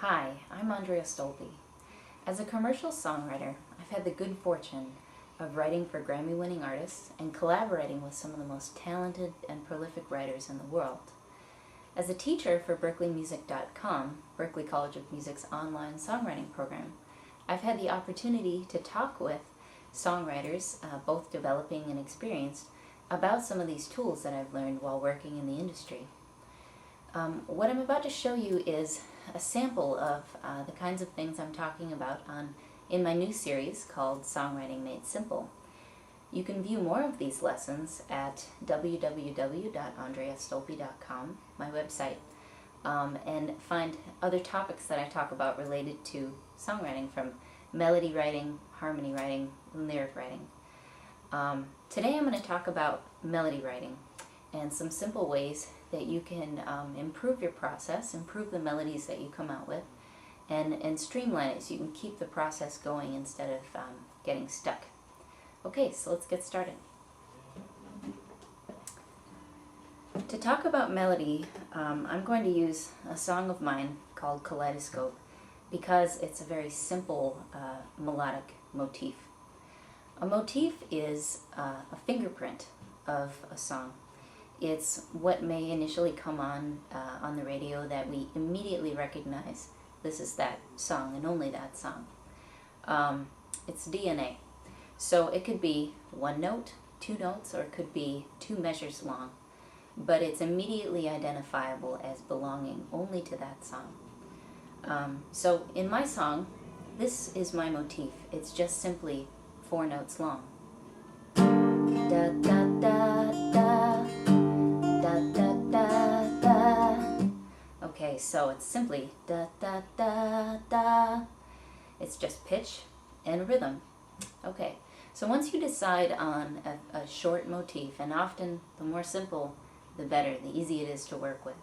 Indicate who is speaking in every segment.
Speaker 1: Hi, I'm Andrea Stolpe. As a commercial songwriter, I've had the good fortune of writing for Grammy-winning artists and collaborating with some of the most talented and prolific writers in the world. As a teacher for BerkeleyMusic.com, Berklee College of Music's online songwriting program, I've had the opportunity to talk with songwriters, both developing and experienced, about some of these tools that I've learned while working in the industry. What I'm about to show you is a sample of the kinds of things I'm talking about in my new series called Songwriting Made Simple. You can view more of these lessons at www.andreastolpe.com, my website, and find other topics that I talk about related to songwriting, from melody writing, harmony writing, and lyric writing. Today I'm going to talk about melody writing and some simple ways that you can improve your process, improve the melodies that you come out with, and streamline it so you can keep the process going instead of getting stuck. Okay, so let's get started. To talk about melody, I'm going to use a song of mine called Kaleidoscope because it's a very simple melodic motif. A motif is a fingerprint of a song. It's what may initially come on the radio that we immediately recognize. This is that song and only that song. It's DNA. So it could be one note, two notes, or it could be two measures long. But it's immediately identifiable as belonging only to that song. So in my song, this is my motif. It's just simply 4 notes long. Da da da da. Da, da, da, da. Okay, so it's simply da da da da. It's just pitch and rhythm. Okay, so once you decide on a short motif, and often the more simple the better, the easier it is to work with.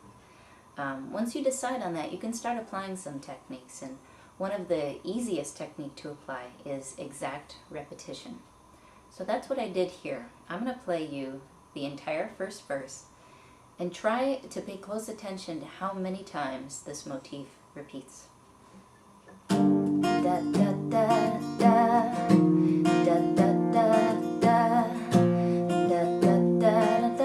Speaker 1: Once you decide on that, you can start applying some techniques, and one of the easiest technique to apply is exact repetition. So that's what I did here. I'm going to play you the entire first verse and try to pay close attention to how many times this motif repeats. Da da da da, da da da da, da da da da da,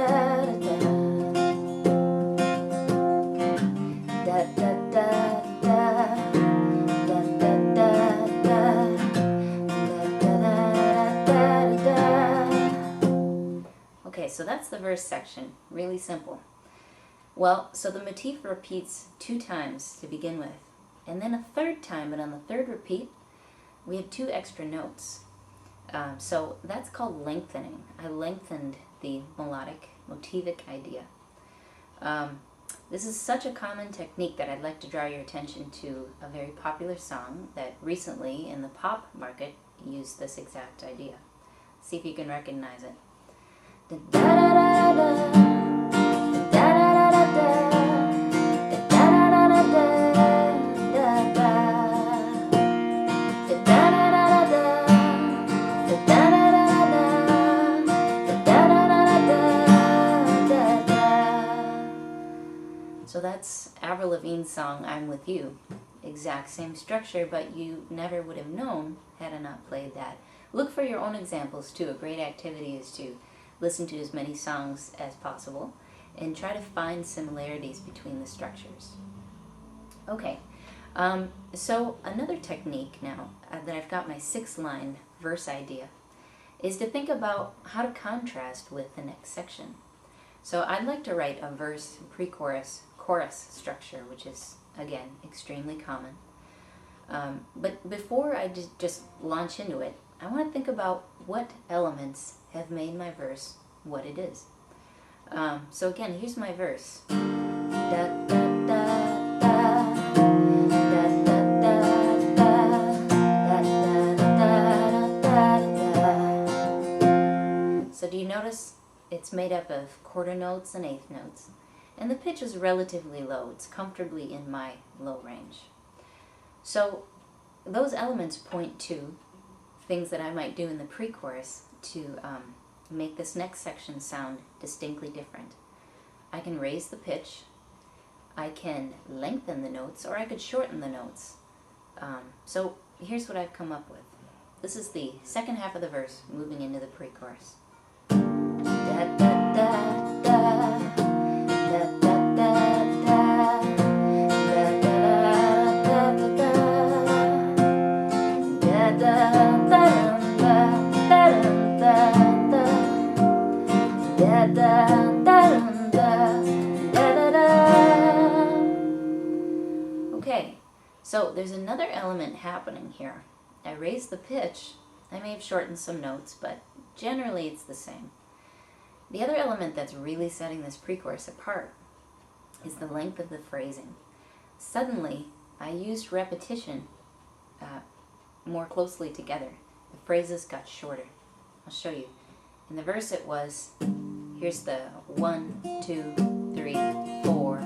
Speaker 1: da da da da, da da da da. Okay, so that's the verse section. Really simple. Well, so the motif repeats 2 times to begin with, and then a 3rd time, but on the 3rd repeat, we have 2 extra notes. So that's called lengthening. I lengthened the melodic, motivic idea. This is such a common technique that I'd like to draw your attention to a very popular song that recently in the pop market used this exact idea. See if you can recognize it. Da da da da da, da da da da, so that's Avril Lavigne's song, I'm With You. Exact same structure, but you never would have known had I not played that. Look for your own examples too. A great activity is to listen to as many songs as possible and try to find similarities between the structures. Okay, so another technique now that I've got my 6-line verse idea is to think about how to contrast with the next section. So I'd like to write a verse, pre-chorus, chorus structure, which is, again, extremely common. But before I just launch into it, I want to think about what elements have made my verse what it is. So again, here's my verse. Da, da, da, da, da, da, da, da, da. So do you notice it's made up of quarter notes and 1/8 notes, and the pitch is relatively low. It's comfortably in my low range. So those elements point to things that I might do in the pre-chorus to make this next section sound distinctly different. I can raise the pitch, I can lengthen the notes or I could shorten the notes. So here's what I've come up with. This is the second half of the verse moving into the pre-chorus. Da, da, da, da, da, da, da, da, da, da, da, da, da, da, da, da, da. Okay, so there's another element happening here. I raised the pitch. I may have shortened some notes, but generally it's the same. The other element that's really setting this pre-chorus apart is the length of the phrasing. Suddenly, I used repetition more closely together. The phrases got shorter. I'll show you. In the verse it was, here's the 1, 2, 3, 4.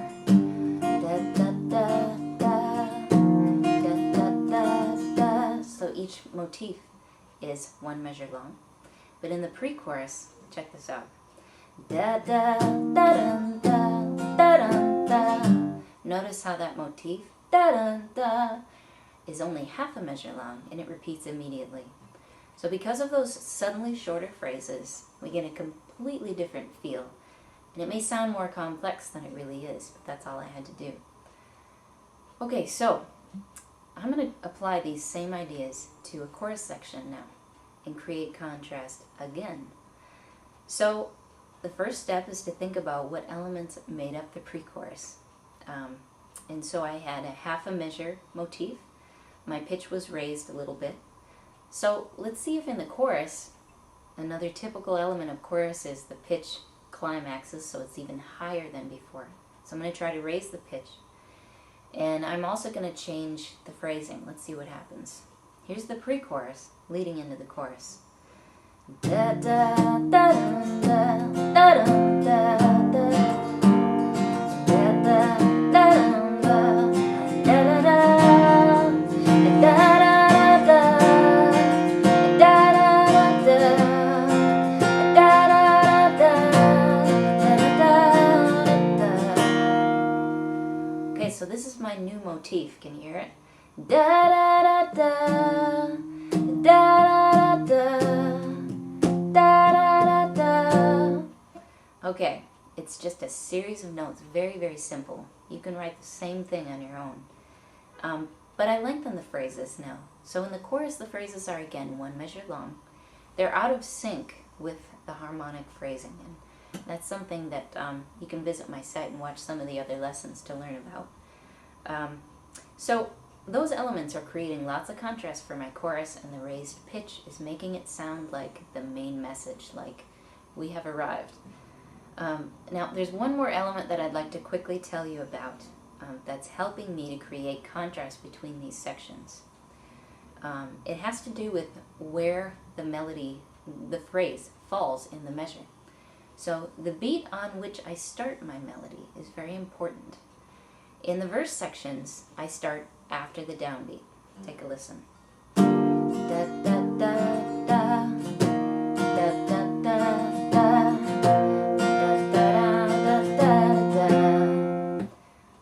Speaker 1: Da, da, da, da, da, da, da, da. So each motif is 1 measure long. But in the pre-chorus, check this out. Da, da, da, da, da, da, da. Notice how that motif, da, da, da, is only half a measure long, and it repeats immediately. So because of those suddenly shorter phrases, we get a completely different feel. And it may sound more complex than it really is, but that's all I had to do. Okay, so I'm going to apply these same ideas to a chorus section now and create contrast again. So the first step is to think about what elements made up the pre-chorus. And so I had a half a measure motif. My pitch was raised a little bit. So let's see if in the chorus, another typical element of chorus is the pitch climaxes, so it's even higher than before. So I'm going to try to raise the pitch. And I'm also going to change the phrasing. Let's see what happens. Here's the pre-chorus leading into the chorus. Da da da da da da da da da da. So this is my new motif. Can you hear it? Da da da da da da da da da. Okay, it's just a series of notes, very, very simple. You can write the same thing on your own. But I lengthen the phrases now. So in the chorus, the phrases are again 1 measure long. They're out of sync with the harmonic phrasing, and that's something that you can visit my site and watch some of the other lessons to learn about. So those elements are creating lots of contrast for my chorus, and the raised pitch is making it sound like the main message, like we have arrived. Now there's one more element that I'd like to quickly tell you about that's helping me to create contrast between these sections. It has to do with where the melody, the phrase, falls in the measure. So the beat on which I start my melody is very important. In the verse sections, I start after the downbeat. Take a listen. Da, da, da, da, da, da, da, da.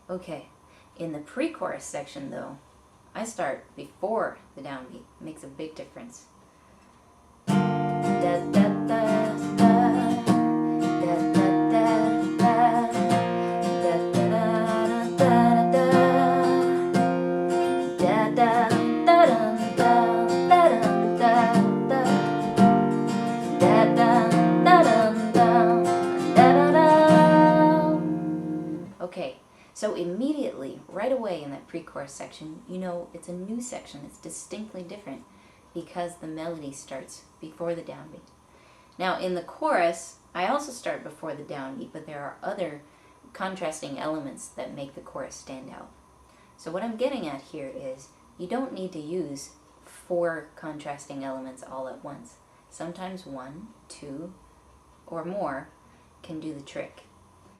Speaker 1: Okay, in the pre-chorus section though, I start before the downbeat. It makes a big difference. Da, da, da, da. Okay, so immediately, right away in that pre-chorus section, you know it's a new section. It's distinctly different because the melody starts before the downbeat. Now in the chorus, I also start before the downbeat, but there are other contrasting elements that make the chorus stand out. So what I'm getting at here is you don't need to use 4 contrasting elements all at once. Sometimes 1, 2, or more can do the trick.